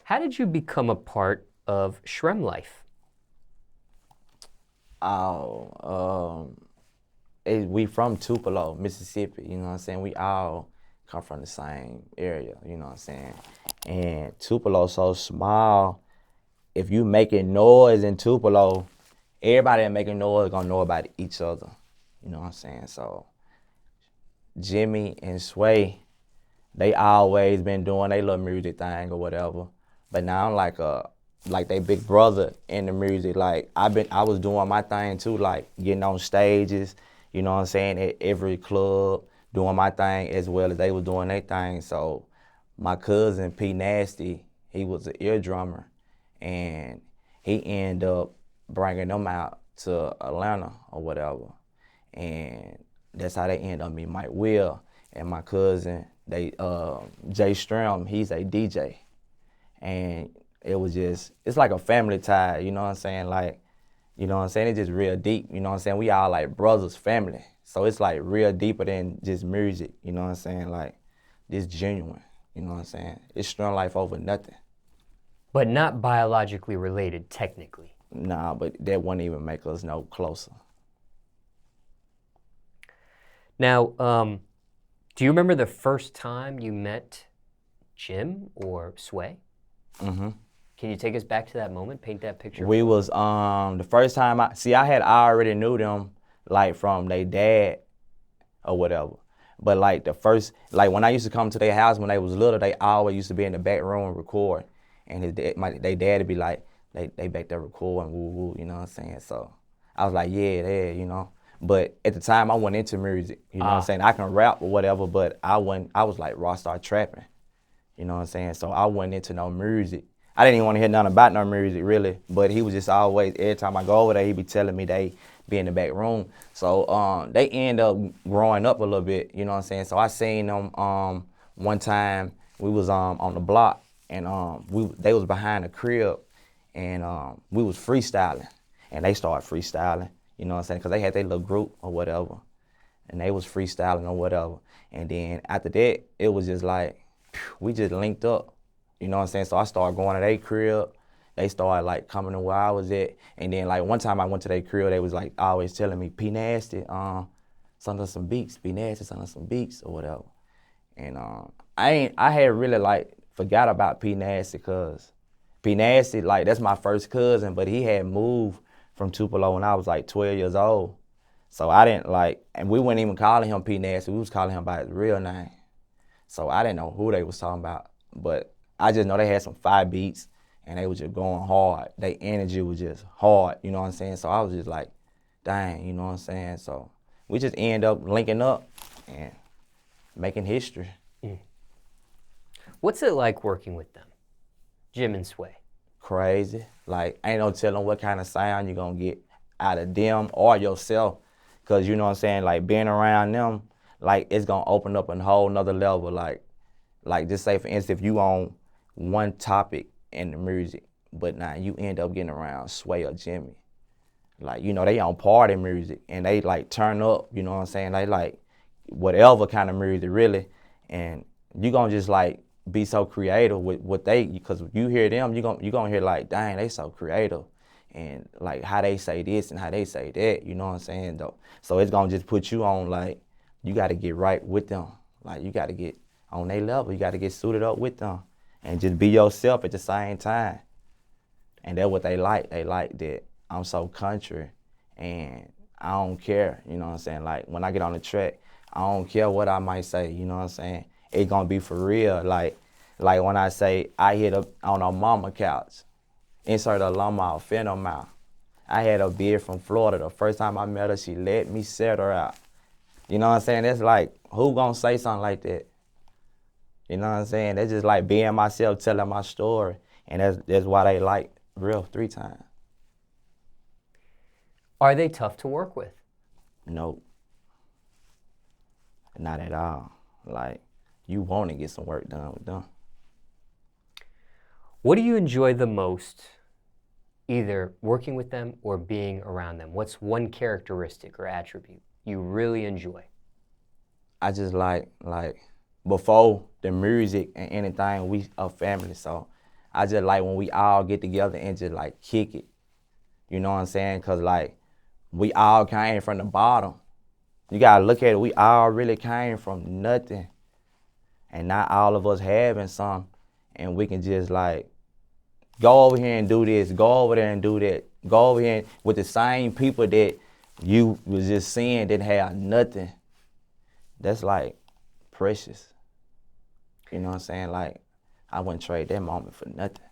How did you become a part of Sremm Life? Oh, we from Tupelo, Mississippi, you know what I'm saying? We all come from the same area, you know what I'm saying? And Tupelo so small, if you making noise in Tupelo, everybody that making noise gonna know about each other, you know what I'm saying? So Jimmy and Sway, they always been doing their little music thing or whatever. But now I'm like they big brother in the music. Like I was doing my thing too, like getting on stages, you know what I'm saying, at every club, doing my thing as well as they was doing their thing. So my cousin P Nasty, he was an ear drummer, and he ended up bringing them out to Atlanta or whatever, and that's how they ended up meeting Mike Will and my cousin. They Jay Sremmurd, he's a DJ, and it's like a family tie, you know what I'm saying? Like, you know what I'm saying? It's just real deep, you know what I'm saying? We all like brothers, family. So it's like real deeper than just music, you know what I'm saying? Like, it's genuine, you know what I'm saying? It's Sremm Life over nothing. But not biologically related, technically. Nah, but that wouldn't even make us no closer. Now, do you remember the first time you met Jim or Sway? Mm-hmm. Can you take us back to that moment, paint that picture? We was the first time I already knew them like from their dad or whatever. But like the first, like when I used to come to their house when they was little, they always used to be in the back room and record. And their dad would be like, they back there recording, woo woo, you know what I'm saying? So I was like, yeah, you know. But at the time I wasn't into music, you know what I'm saying? I can rap or whatever, but I was like raw star trapping, you know what I'm saying? So I wasn't into no music. I didn't even want to hear nothing about no music really, but he was just always, every time I go over there, he be telling me they be in the back room. So they end up growing up a little bit, you know what I'm saying? So I seen them one time, we was on the block, and they was behind the crib, and we was freestyling, and they started freestyling, you know what I'm saying? Because they had their little group or whatever, and they was freestyling or whatever. And then after that, it was just like, we just linked up. You know what I'm saying? So I started going to their crib. They started like coming to where I was at. And then like one time I went to their crib, they was like always telling me, P Nasty, send us some beats, P Nasty, send us some beats or whatever. And I had really like forgot about P Nasty, cause P Nasty, like that's my first cousin, but he had moved from Tupelo when I was like 12 years old. So I didn't like, and we weren't even calling him P Nasty, we was calling him by his real name. So I didn't know who they was talking about, but I just know they had some fire beats and they was just going hard. Their energy was just hard, you know what I'm saying? So I was just like, dang, you know what I'm saying? So we just end up linking up and making history. What's it like working with them, Jim and Sway? Crazy. Like, ain't no telling what kind of sound you're gonna get out of them or yourself. Cause you know what I'm saying? Like being around them, like it's gonna open up a whole nother level. Like just say for instance, if you on one topic in the music, but now you end up getting around Sway or Jimmy. Like, you know, they on party music and they like turn up, you know what I'm saying? They like whatever kind of music really. And you gonna just like be so creative with what they, because you hear them, you gonna hear like, dang, they so creative. And like how they say this and how they say that, you know what I'm saying though? So it's gonna just put you on like, you gotta get right with them. Like you gotta get on their level, you gotta get suited up with them and just be yourself at the same time. And that's what they like. They like that I'm so country and I don't care, you know what I'm saying? Like when I get on the track, I don't care what I might say, you know what I'm saying? It's gonna be for real. Like when I say I hit up on a mama couch, insert a llama or fin on mouth. I had a beard from Florida. The first time I met her, she let me set her out. You know what I'm saying? That's like, who gonna say something like that? You know what I'm saying? That's just like being myself, telling my story. And that's why they like Real 3 times. Are they tough to work with? Nope. Not at all. Like, you want to get some work done with them. What do you enjoy the most, either working with them or being around them? What's one characteristic or attribute you really enjoy? I just like before the music and anything, we a family. So I just like when we all get together and just like kick it. You know what I'm saying? Cause like we all came from the bottom. You gotta look at it, we all really came from nothing. And not all of us having some, and we can just like go over here and do this, go over there and do that, go over here with the same people that you was just seeing that have nothing. That's like precious. You know what I'm saying? Like, I wouldn't trade that moment for nothing.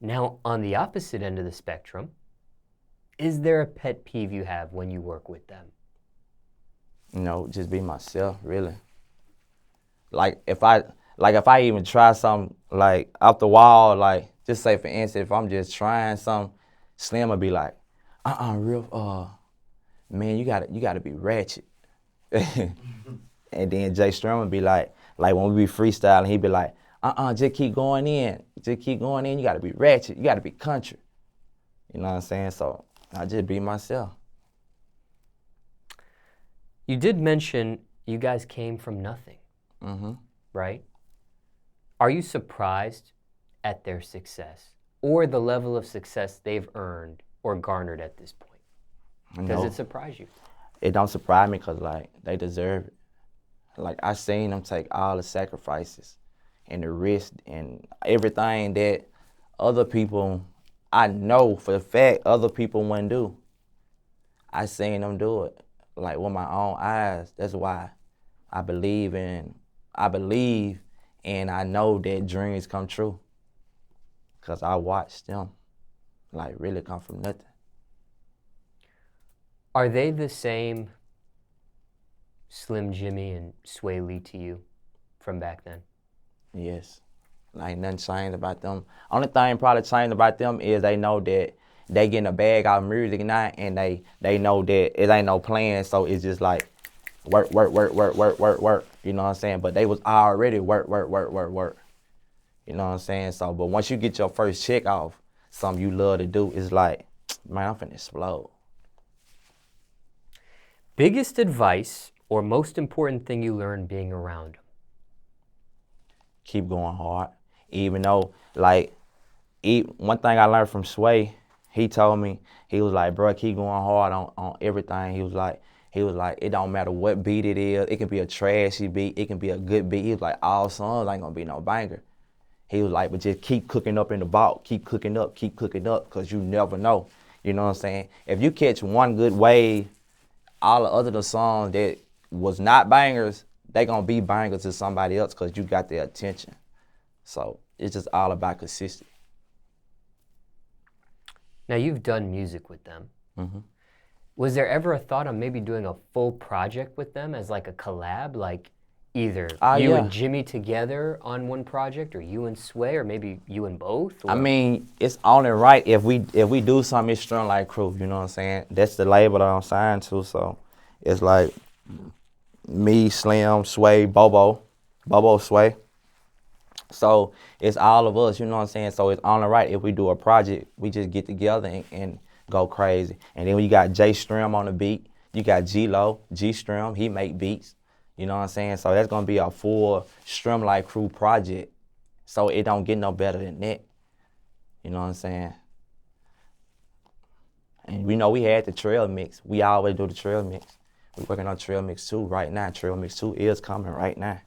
Now, on the opposite end of the spectrum, is there a pet peeve you have when you work with them? You know, just be myself, really. Like if I even try something like off the wall, like just say for instance, if I'm just trying something, Slim will be like, Riff, man, you gotta be ratchet. And then Jay Sremmurd would be like when we be freestyling, he'd be like, just keep going in. Just keep going in. You gotta be ratchet. You gotta be country. You know what I'm saying? So I just be myself. You did mention you guys came from nothing, right? Are you surprised at their success or the level of success they've earned or garnered at this point? Does it surprise you? It don't surprise me because, like, they deserve it. Like, I seen them take all the sacrifices and the risk and everything that other people, I know for a fact other people wouldn't do. I seen them do it, like, with my own eyes. That's why I believe and I know that dreams come true. Because I watched them, like, really come from nothing. Are they the same Slim Jimmy and Swae Lee to you from back then? Yes. Like, nothing changed about them. Only thing probably changed about them is they know that they getting a bag out of music now, and they know that it ain't no plan, so it's just like work. You know what I'm saying? But they was already work. You know what I'm saying? So, but once you get your first check off, something you love to do, it's like, man, I'm finna explode. Biggest advice or most important thing you learned being around them? Keep going hard. Even though, like, one thing I learned from Swae, he told me, he was like, bro, keep going hard on everything. He was like, it don't matter what beat it is. It can be a trashy beat. It can be a good beat. He was like, all songs ain't gonna be no banger. He was like, but just keep cooking up in the vault. Keep cooking up, because you never know. You know what I'm saying? If you catch one good wave, all the other songs that was not bangers, they gonna be bangers to somebody else because you got their attention. So it's just all about consistency. Now, you've done music with them. Was there ever a thought on maybe doing a full project with them as like a collab, like either you and Jimmy together on one project, or you and Swae, or maybe you and both? Or? I mean, it's only right if we do something, it's Sremm Life Crew, you know what I'm saying? That's the label that I'm signed to, so it's like me, Slim, Swae, Bobo, Swae. So it's all of us, you know what I'm saying? So it's only right if we do a project, we just get together and go crazy. And then when you got J Sremmurd on the beat, you got G-Lo, G-Sremmurd, he make beats. You know what I'm saying? So that's gonna be a full Sremm Life Crew project. So it don't get no better than that. You know what I'm saying? And we know we had the trail mix. We always do the trail mix. We're working on trail mix 2 right now. Trail mix 2 is coming right now.